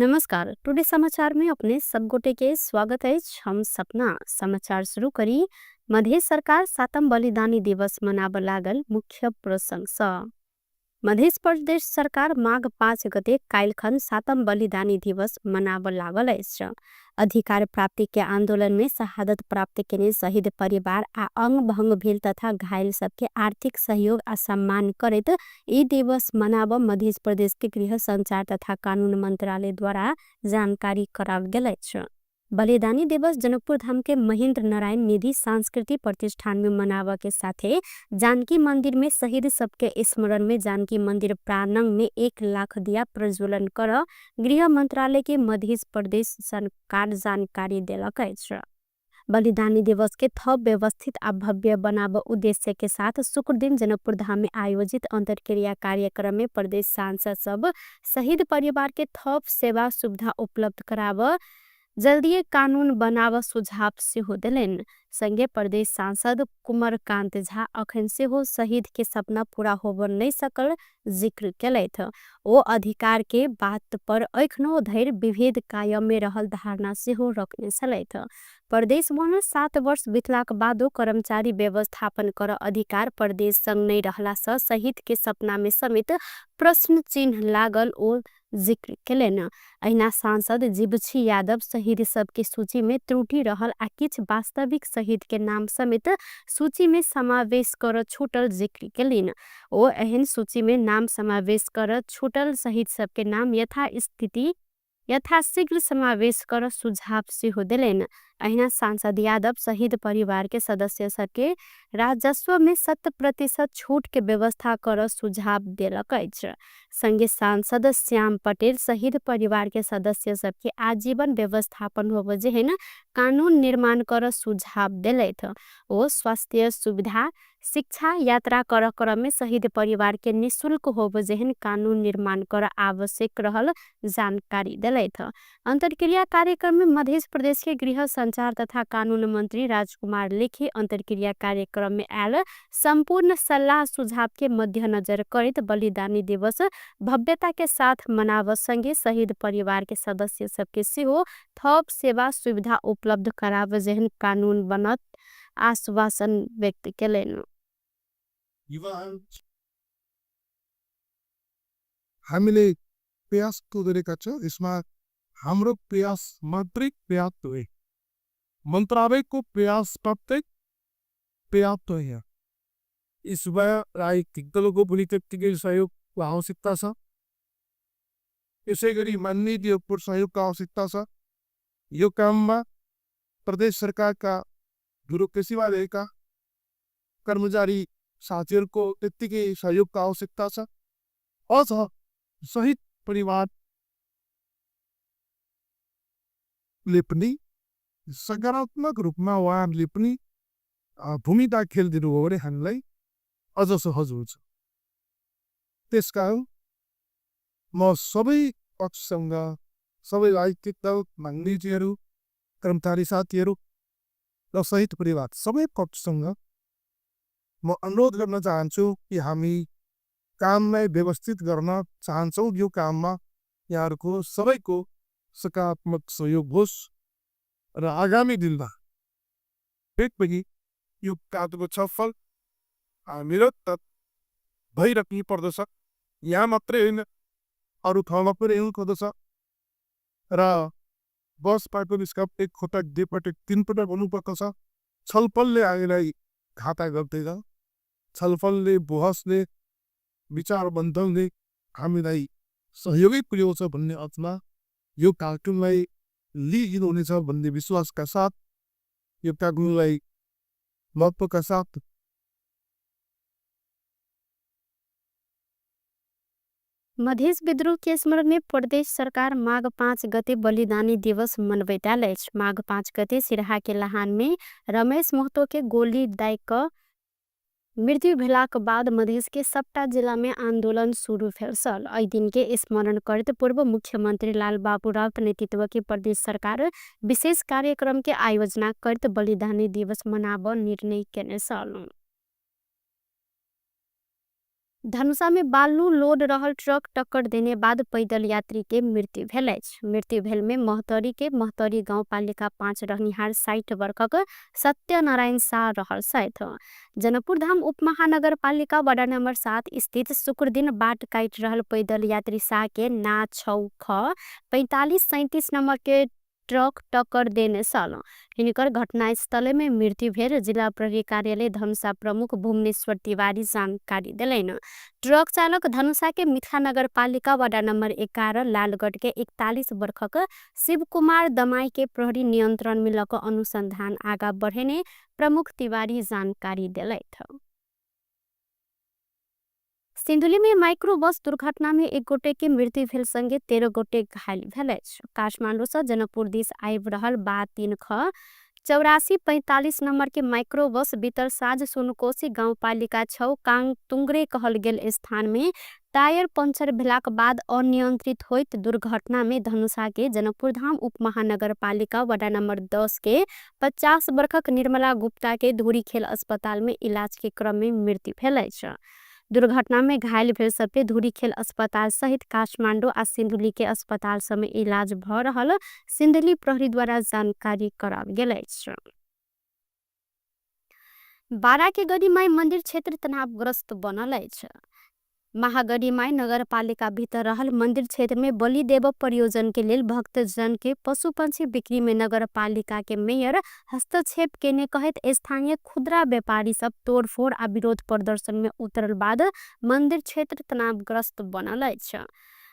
नमस्कार। टुडे समाचार में अपने सब गोटे के स्वागत है। हम सपना समाचार शुरू करी। मध्य सरकार सातम बलिदानी दिवस मनाब लागल मुख्य प्रसंग स। मध्य प्रदेश सरकार माघ 5 गते काइलखन सातम बलिदानी दिवस मनाब लागल अछि। अधिकार प्राप्ति के आंदोलन में शहादत प्राप्त केने शहीद परिवार आ अंग भंग भेल तथा घायल सबके आर्थिक सहयोग आ सम्मान करैत ई दिवस मनाब मध्य प्रदेश के गृह संचार तथा कानून मंत्रालय द्वारा जानकारी कराल गेल अछि। बलिदानी दिवस जनकपुर धाम के महेंद्र नारायण निधि सांस्कृतिक प्रतिष्ठान में मनावा के साथे जानकी मंदिर में शहीद सबके स्मरण में जानकी मंदिर प्रांगण में 1 लाख दिया प्रज्वलन कर गृह मंत्रालय के मध्य प्रदेश सरकार जानकारी देलक अछि। बलिदानी दिवस के थप व्यवस्थित आ भव्य बनाब उद्देश्य के साथ शुक्र दिन जनकपुर धाम में आयोजित अंतरक्रिया कार्यक्रम में प्रदेश सांसद सब शहीद परिवार के थप सेवा सुविधा उपलब्ध कराब जल्दी कानून बनाव सुझाव से हो दिलेन। संगे प्रदेश सांसद कुमारकांत झा अखन से हो शहीद के सपना पूरा होब नहीं सकल जिक्र केलैथ। ओ अधिकार के बात पर अखनो धैर्य विभेद कायम में रहल धारणा से हो रखने छलैथ। प्रदेश भवन 7 वर्ष बितलाक बादो कर्मचारी व्यवस्थापन कर अधिकार प्रदेश संग नहीं रहला स शहीद के सपना में समेत प्रश्न चिन्ह लागल ओ जिक्र केलेन। अहिना सांसद जीवछी यादव शहीद सबके सूची में त्रुटि रहल आ किछ वास्तविक शहीद के नाम समेत सूची में समावेश कर छूटल जिक्र केलिन। ओ एहन सूची में नाम समावेश कर छूटल शहीद सबके नाम यथाशीघ्र समावेश कर सुझाव से हो दिलेन। अहिना सांसद यादव शहीद परिवार के सदस्य सबके राजस्व में 100% छूट के व्यवस्था कर सुझाव देलक अछि। संगे सांसद श्याम पटेल शहीद परिवार के सदस्य सबके आजीवन व्यवस्थापन होब जेहन कानून निर्माण कर सुझाव देलैथ। ओ स्वास्थ्य सुविधा शिक्षा यात्रा कर क्रम में शहीद परिवार के निःशुल्क होब जेहन कानून निर्माण कर आवश्यक रहल जानकारी देलैथ। अंतरक्रिया कार्यक्रम में मध्य प्रदेश के गृह संचार तथा कानून मंत्री राजकुमार लेखी अंतरक्रिया कार्यक्रम में आयल संपूर्ण सलाह सुझाव के मद्देनजर करत बलिदानी दिवस भव्यता के साथ मनाव संगे शहीद परिवार के सदस्य सबके सेहो थप सेवा सुविधा उपलब्ध कराव जेहन कानून बनत आश्वासन व्यक्त केलेन। हामीले प्रयास तो गरेका छौं। यसमा हाम्रो प्रयास मात्रै पर्याप्त हो, मन्त्रालयको प्रयास प्रत्येक पर्याप्त होइन। यसमा राजनीतिक दलको पनि त्यत्तिकै सहयोगको आवश्यकता छ। यसैगरी माननीय दिवसको सहयोगको आवश्यकता छ। यो काममा प्रदेश सरकारका ब्युरोक्रेसीमा रहेका कर्मचारी साथीहरूको त्यत्तिकै सहयोगको आवश्यकता छ। अझ शहीद परिवारले पनि सकारात्मक रूपमा उहाँहरूले पनि भूमिका खेलिदिनु हो भने हामीलाई अझ सहज हुन्छ। त्यसकारण म सबै पक्षसँग सबै राजनीतिक दल मान्यजीहरू कर्मचारी साथीहरू र शहीद परिवार सबै पक्षसँग म अनुरोध गर्न चाहन्छु कि हामी कामलाई व्यवस्थित गर्न चाहन्छौँ। यो काममा यहाँहरूको सबैको सकारात्मक सहयोग होस् र आगामी दिनमा पनि यो कार्यको सफल निरन्तर भइरहनु पर्दछ। यहाँ मात्रै होइन, अरू ठाउँमा पनि हुनुपर्दछ र बस पाटो निस्कप 1 पटक 2 पटक 3 पटक हुनुपर्दछ। छलफलले हामीलाई घाटा गर्दैन। छलफलले बहसले विचार मन्थनले हामीलाई सहयोगै पुर्याउँछ भन्ने अर्थमा यो कार्यक्रमलाई लिइनुहुनेछ भन्ने विश्वासका साथ यो कार्यक्रमलाई महत्त्वका साथ मध्य विद्रोह के स्मरण में प्रदेश सरकार माघ 5 गते बलिदानी दिवस मनबैताल अछि। माघ 5 गते सिराहा के लहान में रमेश महतो के गोली दाइक मृत्यु भेलाक बाद मध्य के सबटा जिला में आंदोलन शुरू भेल छल। एहि दिन के स्मरण करते पूर्व मुख्यमंत्री लाल बाबू राउत नेतृत्व के प्रदेश सरकार विशेष कार्यक्रम के आयोजना करते बलिदानी दिवस मनाब निर्णय केने छल। धनुषा में बालू लोड रहल ट्रक टक्कर देने बाद पैदल यात्री के मृत्यु भेल अछि। मृत्यु भेल में महतरी गाउँपालिका 5 रहनिहार 60 वर्षक सत्यनारायण शाह रहल छथि। जनकपुर धाम उपमहानगरपालिका वडा नंबर 7 स्थित शुक्र दिन बाट काट रहल पैदल यात्री शाह के ना 4537 नंबर के ट्रक टक्कर देने सल। हिनकर घटनास्थल में मृत्यु भेल जिला प्रहरी कार्यालय धनुषा प्रमुख भुवनेश्वर तिवारी जानकारी दिलैन। ट्रक चालक धनुषा के मिथा नगरपालिका वडा नंबर 11 लालगढ़ के 41 वर्षक शिव कुमार दमाई के प्रहरी नियंत्रण में लक अनुसंधान आगा बढ़ेने प्रमुख तिवारी जानकारी दिलैथ। सिन्धुली में माइक्रो बस दुर्घटना में 1 गोटे के मृत्यु भेल संगे 13 गोटे घायल भेल अछि। काठमांडू से जनकपुर दिस आबि रहल बा 3 ख 8445 नंबर के माइक्रो बस बीतर साँझ सोनकोशी गाउँपालिका 6 कांगतुंगरे कहल गेल स्थान में टायर पंचर भेलाक बाद अनियंत्रित होइत दुर्घटना में धनुषा के जनकपुर धाम उपमहानगरपालिका वडा नंबर 10 के 50 वर्षक निर्मला गुप्ता के धुरीखेल अस्पताल में इलाज के क्रम में मृत्यु भेल अछि। दुर्घटना में घायल भेल सबके धुरीखेल अस्पताल सहित काठमांडू आ सिन्धुली के अस्पताल सब में इलाज भ रहल सिन्धुली प्रहरी द्वारा जानकारी कराल गेल अछि। बारा के गढ़ीमाई मंदिर क्षेत्र तनावग्रस्त बनल अछि। महागढ़ीमाई नगरपालिका भीतर रहल मंदिर क्षेत्र में बलि देव प्रयोजन के लेल भक्तजन के पशु पंछी बिक्री में नगरपालिका के मेयर हस्तक्षेप केने कहत स्थानीय खुदरा व्यापारी सब तोड़फोड़ आ विरोध प्रदर्शन में उतरल बाद मंदिर क्षेत्र तनावग्रस्त बनल अछि।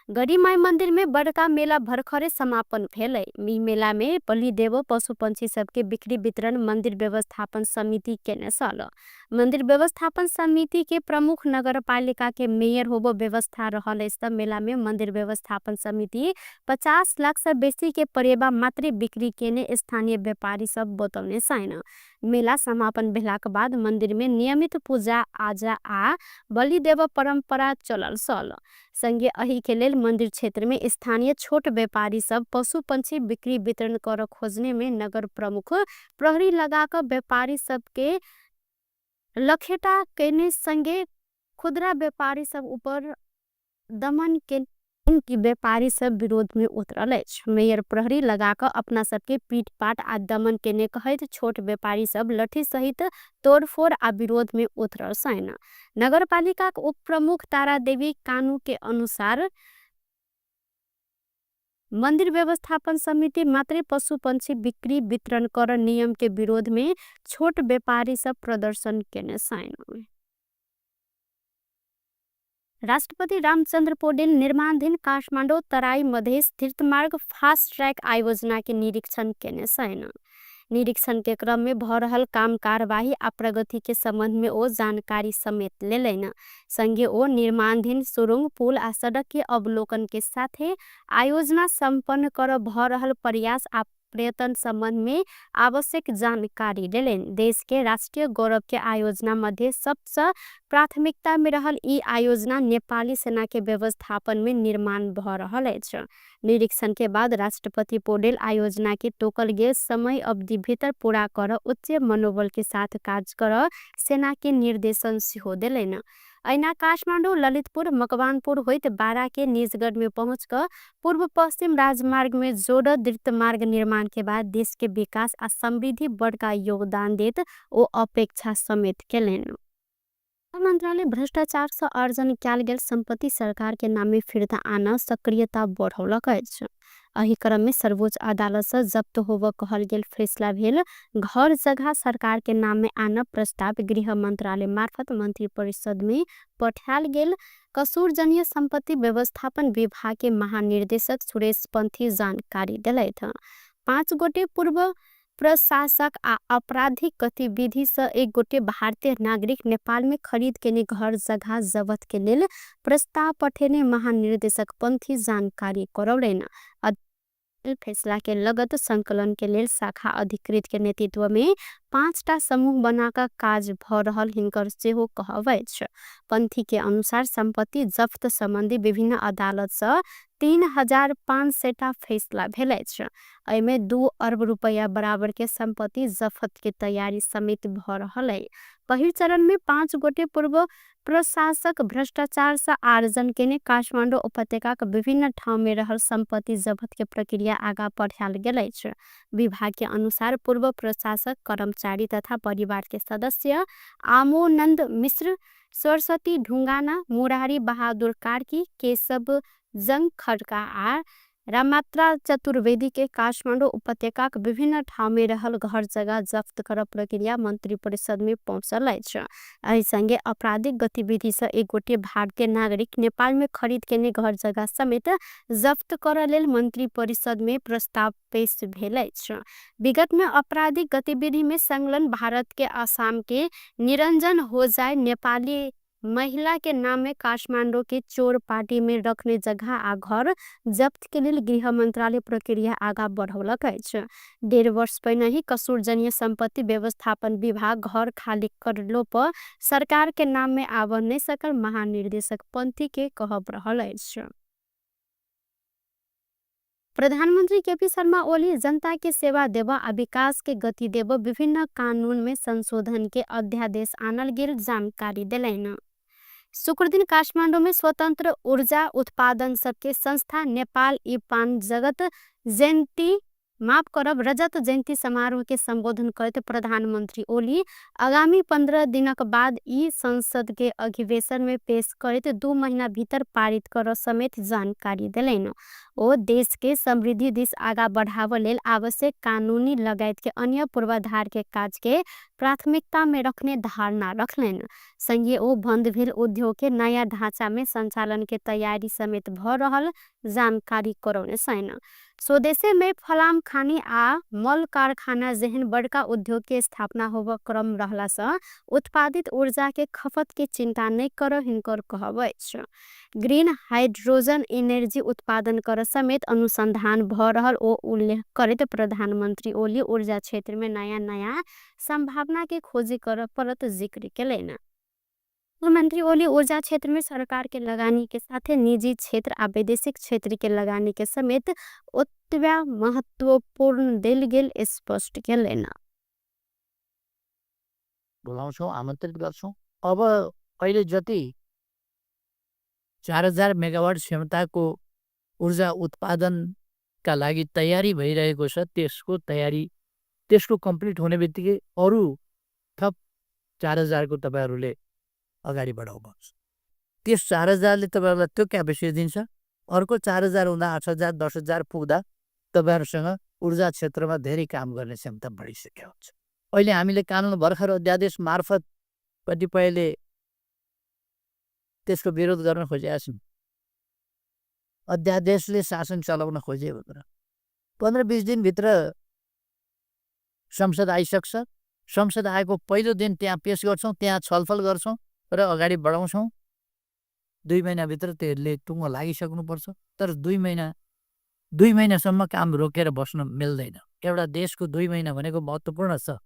गढ़ीमाई मंदिर में बड़का मेला भरखरे समापन भेल। ई मेला में बलि देव पशु पंछी सबके बिक्री वितरण मंदिर व्यवस्थापन समिति केने सल। मंदिर व्यवस्थापन समिति के प्रमुख नगरपालिका के मेयर होबो व्यवस्था रहल इस मेला में मंदिर व्यवस्थापन समिति 50 लाख से बेसी के परेबा मात्र बिक्री केने स्थानीय व्यापारी सब बतौने छैन। मेला समापन भेलाक बाद मंदिर में नियमित पूजा आजा आ बलि देव परंपरा चलल सल। संगे अही के लेल मंदिर क्षेत्र में स्थानीय छोट व्यापारी सब पशु पंछी बिक्री वितरण कर खोजने में नगर प्रमुख प्रहरी लगाकर व्यापारी सब के लखेटा केने संगे खुदरा व्यापारी सब ऊपर दमन के की व्यापारी सब विरोध में उतरल अछि। मेयर प्रहरी लगाकर अपना सबके पीट पाट आ दमन केने कहत छोट व्यापारी सब लठी सहित तोड़फोड़ आ विरोध में उतरल छैन। नगरपालिका के उप प्रमुख तारा देवी कानू के अनुसार मंदिर व्यवस्थापन समिति मात्र पशु पंछी बिक्री वितरण कर नियम के विरोध में छोट व्यापारी सब प्रदर्शन केने छैन। राष्ट्रपति रामचंद्र पौडेल निर्माणाधीन काठमाडौँ तराई मधेश तीर्थमार्ग फास्ट ट्रैक आयोजना के निरीक्षण केने छैन। निरीक्षण के क्रम में भ रहल काम कार्यवाही आ प्रगति के संबंध में ओ जानकारी समेत लेलैन। संगे ओ निर्माणाधीन सुरुंग पुल आ सड़क के अवलोकन के साथे आयोजना संपन्न कर भ रहल प्रयास आ प्रयत्न संबंध में आवश्यक जानकारी लेलैन। देश के राष्ट्रीय गौरव के आयोजना मध्य सबसे प्राथमिकता में रहल ई आयोजना नेपाली सेना के व्यवस्थापन में निर्माण भ रहल अछि। निरीक्षण के बाद राष्ट्रपति पौडेल आयोजना के तोकल गेल समय अवधि भीतर पूरा कर उच्च मनोबल के साथ कार्य कर सेना के निर्देशन सिहो देलैन। ऐना काठमांडू ललितपुर मकवानपुर होइत बारा के निजगढ़ में पहुंच कर पूर्व पश्चिम राजमार्ग में जोड़ द्रुत मार्ग निर्माण के बाद देश के विकास आ समृद्धि बड़का योगदान देत ओ अपेक्षा समेत केलैन। मंत्रालय भ्रष्टाचार से अर्जन कयल गेल संपत्ति सरकार के नाम में फिरता आना सक्रियता बढ़ौलक अछि। एही क्रम में सर्वोच्च अदालत से जब्त होब कहल गेल फैसला भेल। घर जगह सरकार के नाम में आना प्रस्ताव गृह मंत्रालय मार्फत मंत्री परिषद में पठायल गेल। कसूरजन्य संपत्ति व्यवस्थापन विभाग के महानिर्देशक सुरेश पंथी जानकारी दिलैथ। 5 गोटे पूर्व प्रशासक आ आपराधिक गतिविधि से 1 गोटे भारतीय नागरिक नेपाल में खरीद केने घर जगह जब्त के लेल प्रस्ताव पठेने महानिर्देशक पंथी जानकारी करौलैन। फैसला के लगत संकलन के लेल शाखा अधिकृत के नेतृत्व में 5टा समूह बनाकर काज भ रहल हिनकर सेहो कहब अछि। पंथी के अनुसार संपत्ति जब्त संबंधी विभिन्न अदालत से 3,500 फैसला भेल अछि। एहिमे 2 अरब रुपया बराबर के संपत्ति जब्त के तैयारी समेत भ रहल है। पहिल चरण में 5 गोटे पूर्व प्रशासक भ्रष्टाचार से आर्जन केने काठमांडू उपत्यका के विभिन्न ठाव में रहल संपत्ति जब्त के प्रक्रिया आगा बढ़ायल गेल अछि। विभाग के अनुसार पूर्व प्रशासक, कर्मचारी तथा परिवार के सदस्य आमोनंद मिश्र, सरस्वती ढुंगाना, मुरारी बहादुर कार्की, केशव जंग खड़का आ रामात्रा चतुर्वेदी के काठमांडू उपत्यका के विभिन्न ठाव में रहल घर जगह जब्त कर प्रक्रिया मंत्री परिषद में पहुंचल अछि। एहि संगे आपराधिक गतिविधि से एक गोटे भारतीय नागरिक नेपाल में खरीद केने घर जगह समेत जब्त कर लेल मंत्री परिषद में प्रस्ताव पेश भेल अछि। विगत में आपराधिक गतिविधि में संलग्न भारत के आसाम के निरंजन होजाई नेपाली महिला के नाम में काठमांडू के चोर पार्टी में रखने जगह आ घर जब्त के लिए गृह मंत्रालय प्रक्रिया आगा बढ़ौलक अछि। 1.5 वर्ष पहिने ही कसूरजन्य संपत्ति व्यवस्थापन विभाग घर खाली करलो पर सरकार के नाम में आब नहीं सकल महानिर्देशक पंथी के कहब रहल अछि। प्रधानमंत्री केपी शर्मा ओली जनता के सेवा देव आ विकास के गति देव विभिन्न कानून में संशोधन के अध्यादेश आनल गेल जानकारी दिलैन। शुक्र दिन काठमांडू में स्वतंत्र ऊर्जा उत्पादन सबके संस्था नेपाल इपान रजत जयंती समारोह के संबोधन करते प्रधानमंत्री ओली आगामी 15 दिनक बाद ई संसद के अधिवेशन में पेश करते 2 महीना भीतर पारित कर समेत जानकारी दिलैन। ओ देश के समृद्धि दिश आगा बढ़ाव लेल आवश्यक कानूनी लगायत के अन्य पूर्वाधार के काज के प्राथमिकता में रखने धारणा रखलेन। संगे ओ बंद भेल उद्योग के नया ढांचा में संचालन के तैयारी समेत भ रहल जानकारी करौने सैन। स्वदेशे में फलाम खानी आ मल कारखाना जेहन बड़का उद्योग के स्थापना होब क्रम रहला से उत्पादित ऊर्जा के खपत के चिंता नहीं कर हिनकर कहब अछि। ग्रीन हाइड्रोजन एनर्जी उत्पादन कर समेत अनुसंधान भ रहल ओ उल्लेख करते प्रधानमंत्री ओली ऊर्जा क्षेत्र में नया नया संभावना के खोजी कर परत जिक्र केलेन। मुख्यमंत्री ओली ऊर्जा क्षेत्र में सरकार के लगानी के साथ निजी क्षेत्र आ वैदेशिक क्षेत्र के लगानी के समेत ओतबा महत्वपूर्ण देल गेल स्पष्ट केलेन। बोलाउँछौँ, आमन्त्रित गर्छौँ। अब अहिले जति 4000 मेगावाट क्षमताको ऊर्जा उत्पादनका लागि तयारी भइरहेको छ, त्यसको कम्प्लिट हुने बित्तिकै अरू थप 4000 को तपाईहरुले अगाडि बढाउनुहोस्। त्यस 4000 ले तपाईहरुलाई त्यो क्यापेसिटी दिन्छ। अर्को 4000 हुँदा 8000 10000 पुग्दा तपाईहरुसँग ऊर्जा क्षेत्रमा धेरै काम गर्ने क्षमता बढिसकेको हुन्छ। अहिले हामीले कानुन भर्खर अध्यादेश मार्फत कतिपयले त्यसको विरोध गर्न खोजेका छन्। अध्यादेशले शासन चलाउन खोजे भनेर 15-20 दिन भित्र संसद आइसक्छ। संसद आएको पहिलो दिन त्यहाँ पेश गर्छौं, त्यहाँ छलफल गर्छौं र अगाडि बढाउँछौं। 2 महिना भित्र त्यसले टुङ्गो लागिसक्नुपर्छ। तर 2 महिनासम्म काम रोकेर बस्न मिल्दैन। एउटा देशको 2 महिना भनेको महत्त्वपूर्ण छ।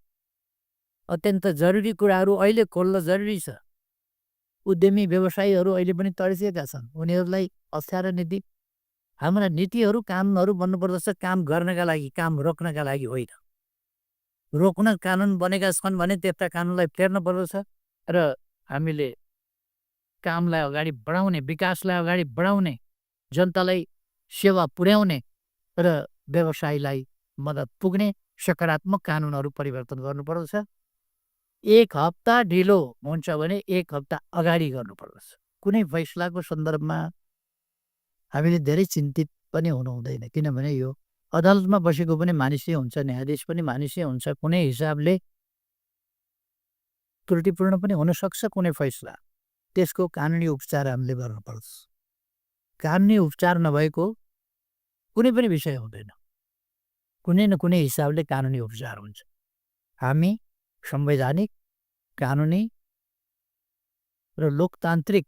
अत्यन्त जरुरी कुराहरू अहिले खोल्न जरुरी छ। उद्यमी व्यवसायीहरू अहिले पनि तर्सिएका छन्। उनीहरूलाई अप्ठ्यारो नीति, हाम्रा नीतिहरू कानुनहरू बन्नुपर्दछ काम गर्नका लागि, काम रोक्नका लागि होइन। रोक्न कानुन बनेका छन् भने त्यस्ता कानुनलाई फेर्न पर्दछ र हामीले कामलाई अगाडि बढाउने, विकासलाई अगाडि बढाउने, जनतालाई सेवा पुर्याउने र व्यवसायलाई मद्दत पुग्ने सकारात्मक कानुनहरू परिवर्तन गर्नुपर्दछ। 1 हप्ता ढिलो हुन्छ भने 1 हप्ता अगाडि गर्नुपर्दछ। कुनै फैसलाको सन्दर्भमा हामीले धेरै चिन्तित पनि हुनु हुँदैन, किनभने यो अदालतमा बसेको पनि मानिसै हुन्छ, न्यायाधीश पनि मानिसै हुन्छ। कुनै हिसाबले त्रुटिपूर्ण पनि हुन सक्छ कुनै फैसला। त्यसको कानुनी उपचार हामीले गर्नुपर्छ। कानुनी उपचार नभएको कुनै पनि विषय हुँदैन। कुनै न कुनै हिसाबले कानुनी उपचार हुन्छ। हामी संवैधानिक, कानुनी र लोकतान्त्रिक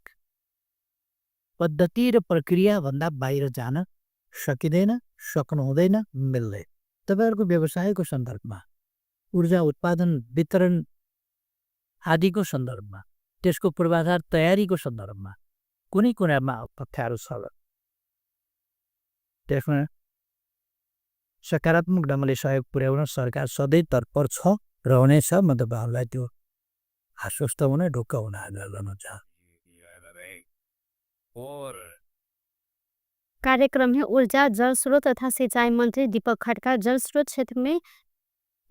पद्धति र प्रक्रिया भन्दा बाहिर जान सकिँदैन, सक्नु हुँदैन, मिल्दैन। तपाईहरुको व्यवसायको सन्दर्भमा, ऊर्जा उत्पादन वितरण आदिको सन्दर्भमा, त्यसको पूर्वाधार तयारीको सन्दर्भमा कुनै कुरामा अप्ठ्यारो छ त्यसमा सकारात्मक ढङ्गले सहयोग पुर्याउन सरकार सधैँ तत्पर छ रहनेछ। म तपाईँहरूलाई त्यो आश्वस्त हुन ढुक्क हुन आग्रह गर्न चाहन्छु। कार्यक्रम में ऊर्जा, जल स्रोत तथा सिंचाई मंत्री दीपक खड़का जल स्रोत क्षेत्र में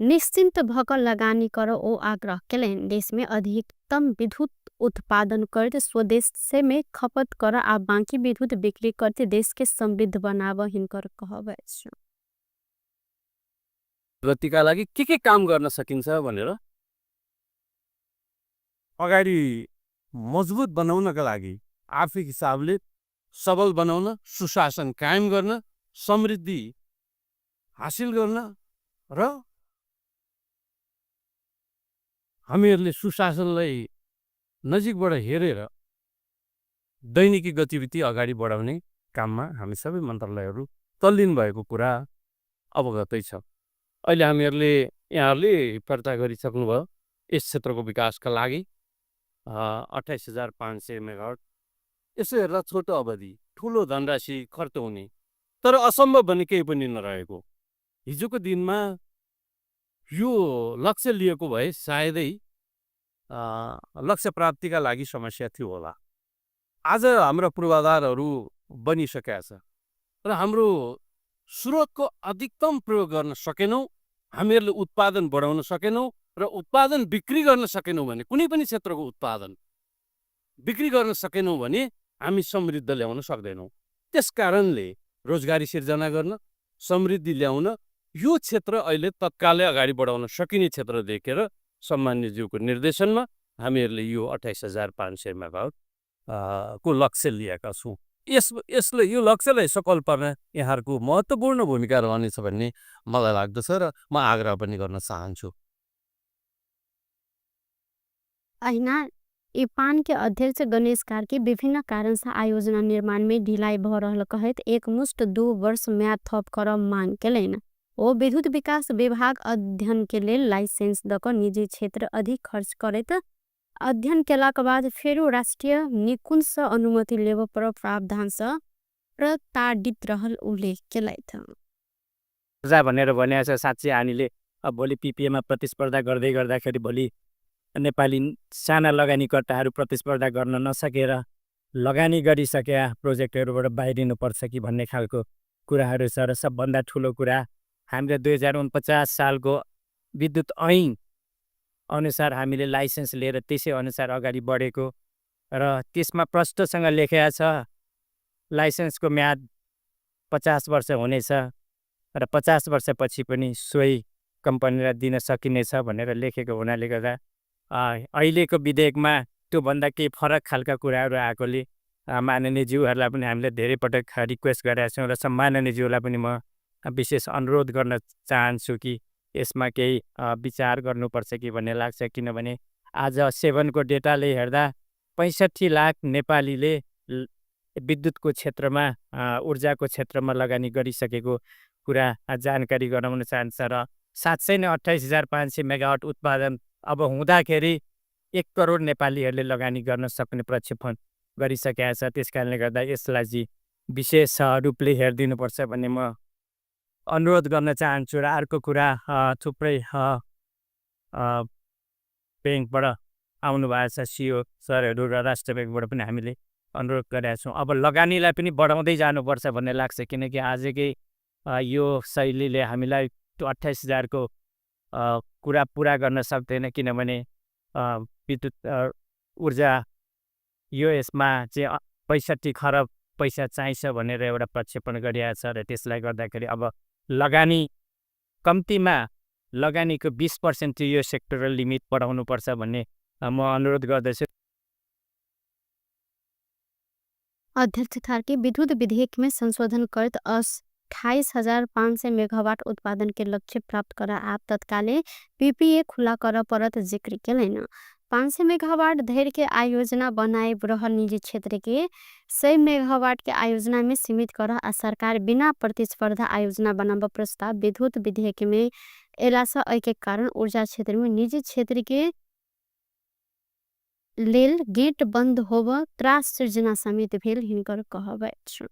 निश्चिंत भकर लगानी कर ओ आग्रह केलेन। देश में अधिकतम विद्युत उत्पादन करते स्वदेश से में खपत कर आ बाँकी विद्युत बिक्री करते देश के समृद्ध बनाव हिनकर कहब छ। गतिका लागि के काम गर्न सकिन्छ भनेर अगाडि मजबुत बनाउनका लागि आर्थिक हिसाबले सबल बनाउन, सुशासन कायम गर्न, समृद्धि हासिल गर्न र हामीहरूले सुशासनलाई नजिकबाट हेरेर दैनिकी गतिविधि अगाडि बढाउने काममा हामी सबै मन्त्रालयहरू तल्लीन भएको कुरा अवगतै छ। अहिले हामीहरूले यहाँहरूले फिर्ता गरिसक्नुभयो यस क्षेत्रको विकासका लागि 28,500 मेगावाट। यसो हेर्दा छोटो अवधि ठुलो धनराशि खर्च हुने तर असम्भव भन्ने केही पनि नरहेको। हिजोको दिनमा यो लक्ष्य लिएको भए सायदै लक्ष्य प्राप्तिका लागि समस्या थियो होला। आज हाम्रो पूर्वाधारहरू बनिसकेका छ र हाम्रो स्रोतको अधिकतम प्रयोग गर्न सकेनौँ, हामीहरूले उत्पादन बढाउन सकेनौँ र उत्पादन बिक्री गर्न सकेनौँ भने कुनै पनि क्षेत्रको उत्पादन बिक्री गर्न सकेनौँ भने हामी समृद्ध ल्याउन सक्दैनौँ। त्यस कारणले रोजगारी सिर्जना गर्न, समृद्धि ल्याउन यो क्षेत्र अहिले तत्कालै अगाडि बढाउन सकिने क्षेत्र देखेर सम्मान्यज्यूको निर्देशनमा हामीहरूले यो 28,500 मेगावाट को लक्ष्य लिएका छौँ। यसले यो लक्ष्यलाई सफल पार्न यहाँहरूको महत्त्वपूर्ण भूमिका रहनेछ भन्ने मलाई लाग्दछ र म आग्रह पनि गर्न चाहन्छु। अहिना इपान के अध्यक्ष गणेश कार्की विभिन्न कारण से आयोजना निर्माण में ढिलाई भ रहल कहत एकमुष्ट 2 वर्ष म्याद थप कर मांग केलेन। ओ विद्युत विकास विभाग अध्ययन के लेल लाइसेंस दक निजी क्षेत्र अधिक खर्च करत अध्ययन केलाक बाद फेरो राष्ट्रिय निकुंज से अनुमति लेव पर प्रावधान से प्रताडित रहल उल्लेख केलैथ। भनेर भनेको छ साँच्चै हामीले अब भोलि पिपिएमा प्रतिस्पर्धा गर्दै गर्दाखेरि भोलि नेपाली साना लगानीकर्ताहरू प्रतिस्पर्धा गर्न नसकेर लगानी गरिसकेका प्रोजेक्टहरूबाट बाहिरिनुपर्छ कि भन्ने खालको कुराहरू छ। र सबभन्दा ठुलो कुरा हामीले 2049 सालको विद्युत ऐन अनुसार हामीले लाइसेन्स लिएर त्यसै अनुसार अगाडि बढेको र त्यसमा प्रष्टसँग लेखेको छ लाइसेन्सको म्याद 50 वर्ष हुनेछ र 50 वर्षपछि पनि सोही कम्पनीलाई दिन सकिनेछ भनेर लेखेको हुनाले गर्दा अहिलेको विधेयकमा त्योभन्दा केही फरक खालका कुराहरू आएकोले माननीय ज्यूहरूलाई पनि हामीले धेरै पटक रिक्वेस्ट गरेका छौँ र सम्माननीय ज्यूलाई पनि म विशेष अनुरोध गर्न चाहन्छु कि यसमा केही विचार गर्नुपर्छ कि भन्ने लाग्छ। किनभने आज 7 को डेटाले हेर्दा 65 लाख नेपालीले विद्युतको क्षेत्रमा ऊर्जाको क्षेत्रमा लगानी गरिसकेको कुरा जानकारी गराउन चाहन्छ र साँच्चै नै 28,500 मेगावाट उत्पादन अब हुँदाखेरि 1 करोड नेपालीहरूले लगानी गर्न सक्ने प्रक्षेपण गरिसकेका छ। त्यस कारणले गर्दा यसलाई विशेष रूपले हेरिदिनुपर्छ भन्ने म अनुरोध गर्न चाहन्छु। र अर्को कुरा थुप्रै ब्याङ्कबाट आउनु भएको छ सिओ सरहरू र राष्ट्र ब्याङ्कबाट पनि हामीले अनुरोध गरेका छौँ। अब लगानीलाई पनि बढाउँदै जानुपर्छ भन्ने लाग्छ किनकि आजकै यो शैलीले हामीलाई 28,000 को कुरा पुरा गर्न सक्दैन। किनभने विद्युत ऊर्जा यो यसमा चाहिँ 65 खरब पैसा चाहिन्छ भनेर एउटा प्रक्षेपण गरिएको छ र त्यसलाई गर्दाखेरि अब लगानी कम्तीमा लगानीको 20% यो सेक्टरल लिमिट बढाउनुपर्छ भन्ने म अनुरोध गर्दछु। अध्यक्ष कार्की विद्युत विधेयक में संशोधन करत 28,500 मेगावाट उत्पादन के लक्ष्य प्राप्त कर आप तत्काले पीपीए खुला कर परत जिक्र केलैन। 500 मेगावाट धैर्य के आयोजना बनाए रहल निजी क्षेत्र के 100 मेगावाट के आयोजना में सीमित कर आ सरकार बिना प्रतिस्पर्धा आयोजना बनाव प्रस्ताव विद्युत विधेयक में एलासा के कारण ऊर्जा क्षेत्र में निजी क्षेत्र के लेल गेट बंद होब त्रास सृजना समेत भेल हिनकर कहब छ।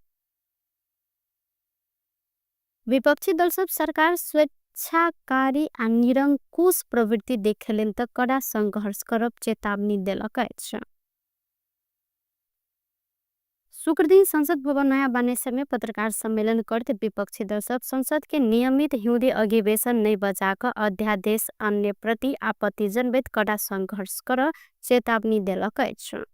विपक्षी दल सब सरकार स्वेच्छाकारी आ निरंकुश प्रवृत्ति देखेलेन त कड़ा संघर्ष करब चेतावनी देलक अछि। शुक्र दिन संसद भवन नया बानेश्वर में पत्रकार सम्मेलन करते विपक्षी दल सब संसद के नियमित हिउँदे अधिवेशन नहीं बजाकर अध्यादेश अन्य प्रति आपत्ति जनबैत कड़ा संघर्ष कर चेतावनी देलक अछि।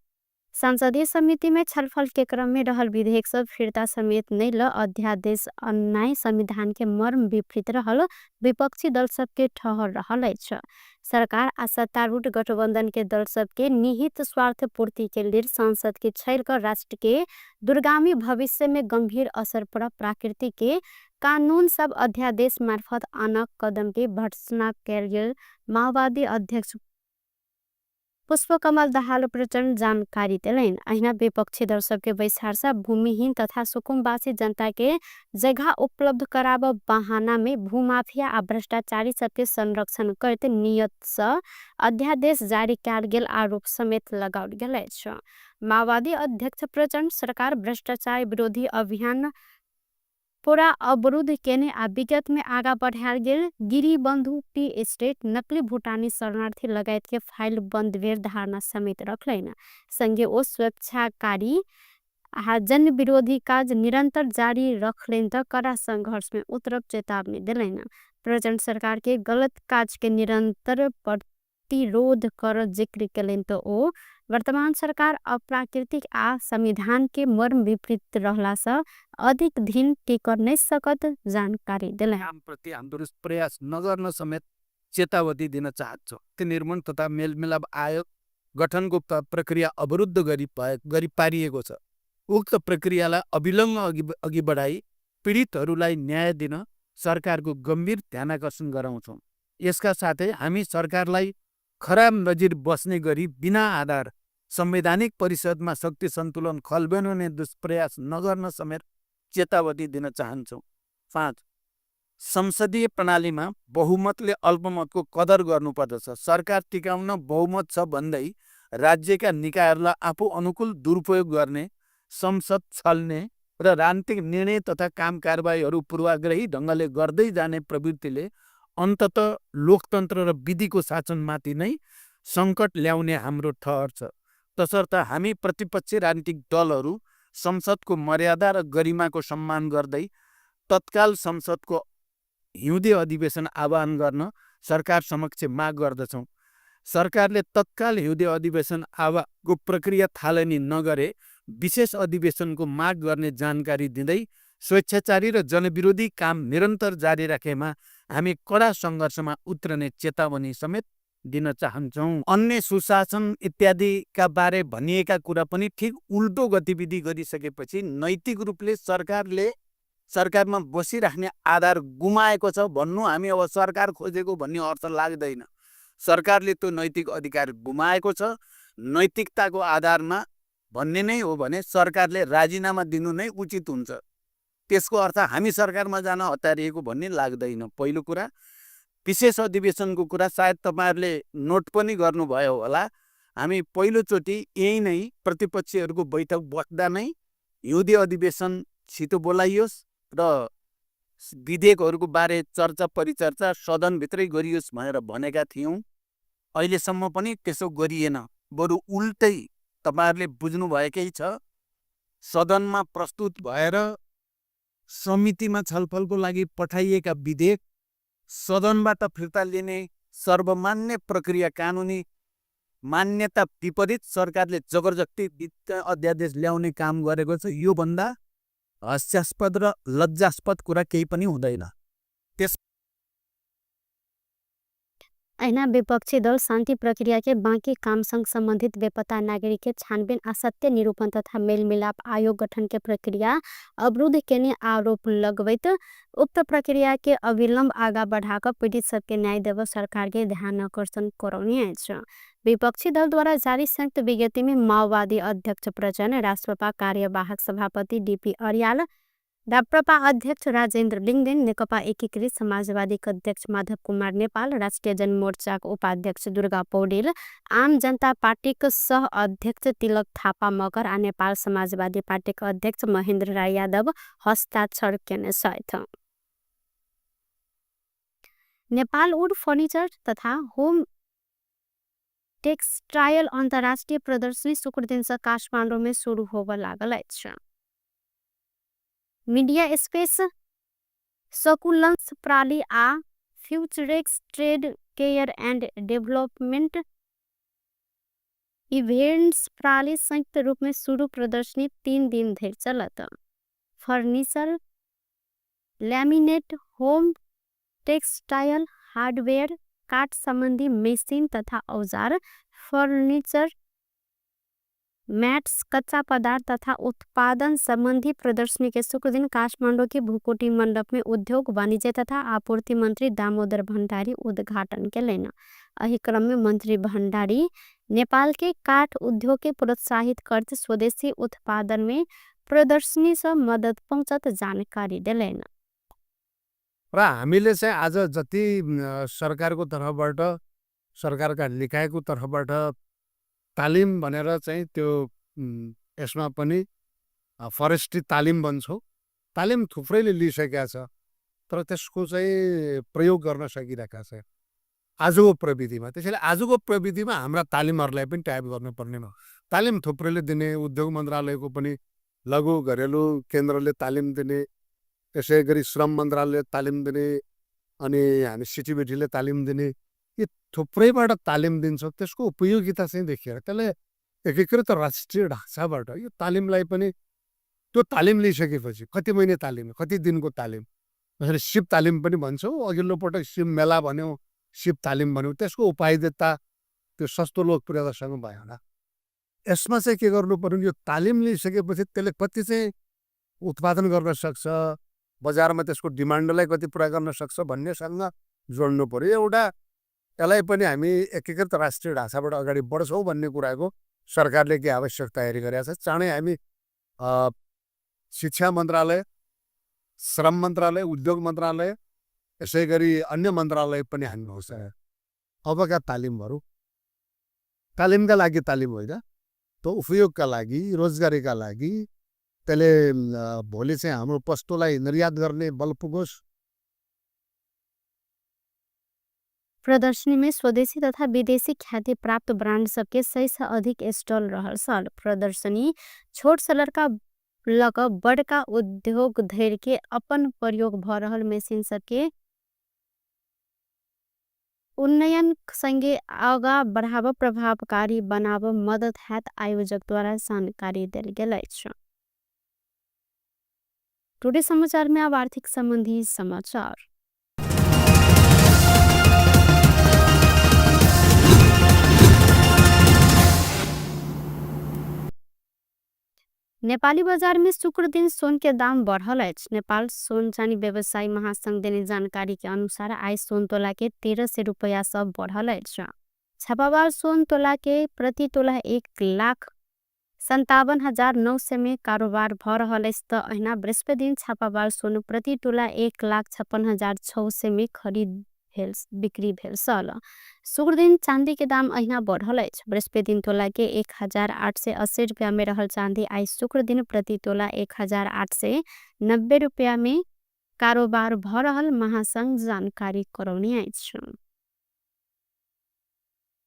संसदीय समिति में छलफल के क्रम में रहल विधेयक सब फिरता समेत नहीं ल अध्यादेश अन्याय संविधान के मर्म विपरीत रहल विपक्षी दल सब के ठहर रहल अछि। सरकार आ सत्तारूढ़ गठबंधन के दल सब के निहित स्वार्थ पूर्ति के लिए संसद के छैल कर राष्ट्र के दूरगामी भविष्य में गंभीर असर पड़ प्राकृतिक के कानून सब अध्यादेश मार्फत आनक कदम के भर्त्सना कैल गेल माओवादी अध्यक्ष पुष्पकमल दाहाल प्रचंड जानकारी दिलैन। अहिना विपक्षी दल सबके बैसारसा भूमिहीन तथा सुकुम्बासी जनता के जगह उपलब्ध कराब बहाना में भूमाफिया आ भ्रष्टाचारी सबके संरक्षण करते नियत स अध्यादेश जारी कैल गेल आरोप समेत लगाओल गेल अछि। माओवादी अध्यक्ष प्रचंड सरकार भ्रष्टाचार विरोधी अभियान पूरा अवरुद्ध केने आ विगत में आगा बढ़ायल गेल गिरिबंधु टी एस्टेट नकली भूटानी शरणार्थी लगायत के फाइल बंद भेल धारणा समेत रखलैन। संगे ओ स्वेच्छाकारी आ जन विरोधी काज निरंतर जारी रखलेन त कड़ा संघर्ष में उतरब चेतावनी दिलैन। प्रचंड सरकार के गलत काज के निरंतर प्रतिरोध कर जिक्र कलेन त ओ वर्तमान सरकार अप्राकृतिक आ संविधान के मर्म विपरीत रहला स अधिक दिन टिकर नहीं सकत जानकारी दिले। प्रति हाम्रो प्रयास नगर्न समेत चेतावनी दिन चाहन्छौँ। त्यो निर्माण तथा मेलमिलाप आयोग गठनको प्रक्रिया अवरुद्ध गरी पारिएको छ। उक्त प्रक्रियालाई अविलम्ब अघि बढाई पीडितहरूलाई न्याय दिन सरकारको गम्भीर ध्यानाकर्षण गराउँछौँ। यसका साथै हामी सरकारलाई खराब नजिर बस्ने गरी बिना आधार संवैधानिक परिषदमा शक्ति सन्तुलन खल्बेनुने दुष्प्रयास नगर्न समेत चेतावनी दिन चाहन्छौँ। 5. संसदीय प्रणालीमा बहुमतले अल्पमतको कदर गर्नुपर्दछ। सरकार टिकाउन बहुमत छ भन्दै राज्यका निकायहरूलाई आफू अनुकूल दुरुपयोग गर्ने, संसद छल्ने र राजनीतिक निर्णय तथा काम कारबाहीहरू पूर्वाग्रही ढङ्गले गर्दै जाने प्रवृत्तिले अन्ततः लोकतन्त्र र विधिको शासनमाथि नै सङ्कट ल्याउने हाम्रो ठहर छ। तसर्थ हामी प्रतिपक्षी राजनीतिक दलहरू संसदको मर्यादा र गरिमाको सम्मान गर्दै तत्काल संसदको हिउँदे अधिवेशन आह्वान गर्न सरकार समक्ष माग गर्दछौँ। सरकारले तत्काल हिउँदे अधिवेशन आह्वानको प्रक्रिया थालनी नगरे विशेष अधिवेशनको माग गर्ने जानकारी दिँदै स्वेच्छाचारी र जनविरोधी काम निरन्तर जारी राखेमा हामी कडा सङ्घर्षमा उत्रने चेतावनी समेत दिन चाहन्छौँ। अन्य सुशासन इत्यादिका बारे भनिएका कुरा पनि ठिक उल्टो गतिविधि गरिसकेपछि नैतिक रूपले सरकारमा बसिराख्ने आधार गुमाएको छ भन्नु हामी अब सरकार खोजेको भन्ने अर्थ लाग्दैन। सरकारले त्यो नैतिक अधिकार गुमाएको छ। नैतिकताको आधारमा भन्ने नै हो भने सरकारले राजीनामा दिनु नै उचित हुन्छ। त्यसको अर्थ हामी सरकारमा जान हतारिएको भन्ने लाग्दैन। पहिलो कुरा। विशेष अधिवेशनको कुरा सायद तपाईहरुले नोट पनि गर्नुभयो होला। हामी पहिलोचोटि यही नै प्रतिपक्षीहरूको बैठक बस्दा नै हिउँदे अधिवेशन छिटो बोलाइयोस् र विधेयकहरूको बारे चर्चा परिचर्चा सदनभित्रै गरियोस् भनेर भनेका थियौँ। अहिलेसम्म पनि त्यसो गरिएन। बरु उल्टै तपाईहरुले बुझ्नुभएकै छ। सदनमा प्रस्तुत भएर समितिमा छलफलको लागि पठाइएका विधेयक सदनबाट फिर्ता लिने सर्वमान्य प्रक्रिया कानुनी मान्यता विपरीत सरकारले जबरजस्ती वित्त अध्यादेश ल्याउने काम गरेको छ। यो भन्दा हास्यास्पद र लज्जास्पद कुरा केही पनि हुँदैन। ऐना विपक्षी दल शांति प्रक्रिया के बाँकी काम संग संबंधित बेपत्ता नागरिक के छानबीन आ सत्य निरूपण तथा मेलमिलाप आयोग गठन के प्रक्रिया अवरुद्ध केने आरोप लगवैत उक्त प्रक्रिया के अविलंब आगा बढ़ाकर पीड़ित सबके न्याय देव सरकार के ध्यान आकर्षण कराउने छ। विपक्षी दल द्वारा जारी संयुक्त विज्ञप्ति में माओवादी अध्यक्ष प्रचण्ड, राष्ट्रपा कार्यवाहक सभापति डीपी अर्याल, राप्रपा अध्यक्ष राजेन्द्र लिङ्गदेन, नेकपा एकीकृत समाजवादीका अध्यक्ष माधव कुमार नेपाल, राष्ट्रिय जनमोर्चाका उपाध्यक्ष दुर्गा पौडेल, आम जनता पार्टीका सह अध्यक्ष तिलक थापा मगर आ नेपाल समाजवादी पार्टीका अध्यक्ष महेन्द्र राय यादव हस्ताक्षर केने सहित नेपाल वुड फर्निचर तथा होम टेक्सटाइल अन्तर्राष्ट्रिय प्रदर्शनी शुक्र दिन से काठमाडौँ में शुरू होबऽ लागल अछि। मीडिया स्पेस सकुलेंस प्रणाली आ फ्यूचरेक्स trade care and development events प्रणाली संयुक्त रूप में शुरू प्रदर्शनी 3 दिन धरि चलत। Furniture, laminate, home textile, hardware, काठ संबंधी मशीन तथा औजार, फर्नीचर, मैट्स, कच्चा पदार्थ तथा उत्पादन संबंधी प्रदर्शनी के शुक्र दिन काठमाडौँ के भूकोटी मंडप में उद्योग वाणिज्य तथा आपूर्ति मंत्री दामोदर भण्डारी उद्घाटन केलैन। एहि क्रम में मंत्री भण्डारी नेपाल के काठ उद्योग के प्रोत्साहित करते स्वदेशी उत्पादन में प्रदर्शनी से मदद पहुंचत जानकारी दिलैन। र हामीले चाहिँ आज जति सरकारको तर्फबाट सरकारका निकायको तर्फबाट तालिम भनेर चाहिँ त्यो यसमा पनि फरेस्ट्री तालिम भन्छौँ, तालिम थुप्रैले लिइसकेका छ, तर त्यसको चाहिँ प्रयोग गर्न सकिरहेका छ आजको प्रविधिमा। त्यसैले आजको प्रविधिमा हाम्रा तालिमहरूलाई पनि टाइप गर्नुपर्नेमा तालिम थुप्रैले दिने, उद्योग मन्त्रालयको पनि लघु घरेलु केन्द्रले तालिम दिने, त्यसै गरी श्रम मन्त्रालयले तालिम दिने, अनि हामी सिटिबिटीले तालिम दिने, यी थुप्रैबाट तालिम दिन्छ। त्यसको उपयोगिता चाहिँ देखिएर त्यसले एकीकृत राष्ट्रिय ढाँचाबाट यो तालिमलाई पनि त्यो तालिम लिइसकेपछि कति महिने तालिम, कति दिनको तालिम, जसरी सिप तालिम पनि भन्छौँ, अघिल्लो पटक सिप मेला भन्यौँ, सिप तालिम भन्यौँ, त्यसको उपादेयता त्यो सस्तो लोकप्रियतासँग भयो होला। यसमा चाहिँ के गर्नु पर्यो, यो तालिम लिइसकेपछि त्यसले कति चाहिँ उत्पादन गर्न सक्छ, बजारमा त्यसको डिमान्डलाई कति पुरा गर्न सक्छ भन्नेसँग जोड्नु पर्यो। एउटा यसलाई पनि हामी एकीकृत राष्ट्रिय ढाँचाबाट अगाडि बढ्छौँ भन्ने कुराको सरकारले के आवश्यक तयारी गरेको छ। चाँडै हामी शिक्षा मन्त्रालय, श्रम मन्त्रालय, उद्योग मन्त्रालय, यसै गरी अन्य मन्त्रालय पनि हान्नुहोस्। अबका तालिमहरू तालिमका लागि तालिम होइन, त्यो उपयोगका लागि, रोजगारीका लागि, त्यसले भोलि चाहिँ हाम्रो वस्तुलाई निर्यात गर्ने बल पुगोस्। प्रदर्शनी में स्वदेशी तथा विदेशी ख्याति प्राप्त ब्रांड सबके 100 से अधिक स्टॉल रहल सल। प्रदर्शनी छोट से लड़का लक बड़का उद्योग धैर्य के अपन प्रयोग भ रहल मशीन सबके उन्नयन संगे आगा बढ़ाव प्रभावकारी बनाव मदद हैत आयोजक द्वारा जानकारी देल गेल अछि। टुडे समाचार में अब आर्थिक संबंधी समाचार। नेपाली बाजार में शुक्र दिन सोन के दाम बढ़ल अछि। नेपाल सोन चानी व्यवसायी महासंघ देने जानकारी के अनुसार आज सोन तोला के 1300 रुपया सब बढ़ल अछि। छापावार सोन तोला के प्रति तोला 1,57,900 में कारोबार भ रहल अछि त अहिना बृहस्पति दिन छापावार सोन प्रति तोला 1,56,600 में खरीद बिक्री भेल सल। शुक्र दिन चांदी के दाम अहिना बढ़ल अछि। बृहस्पति दिन तोला के 1,880 रुपया में रहल चांदी आज शुक्र दिन प्रति तोला 1,890 रुपया में कारोबार भ रहल महासंघ जानकारी करौनी अछि।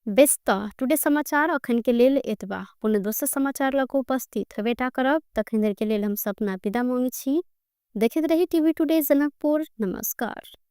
व्यस्त टुडे समाचार अखन के लेल एतबा। पुनः दोसर समाचार लग उपस्थित हेबेटा करब, तखन देर के लेल हम सपना विदा मांगै छी। देखैत रही टीवी टुडे जनकपुर। नमस्कार।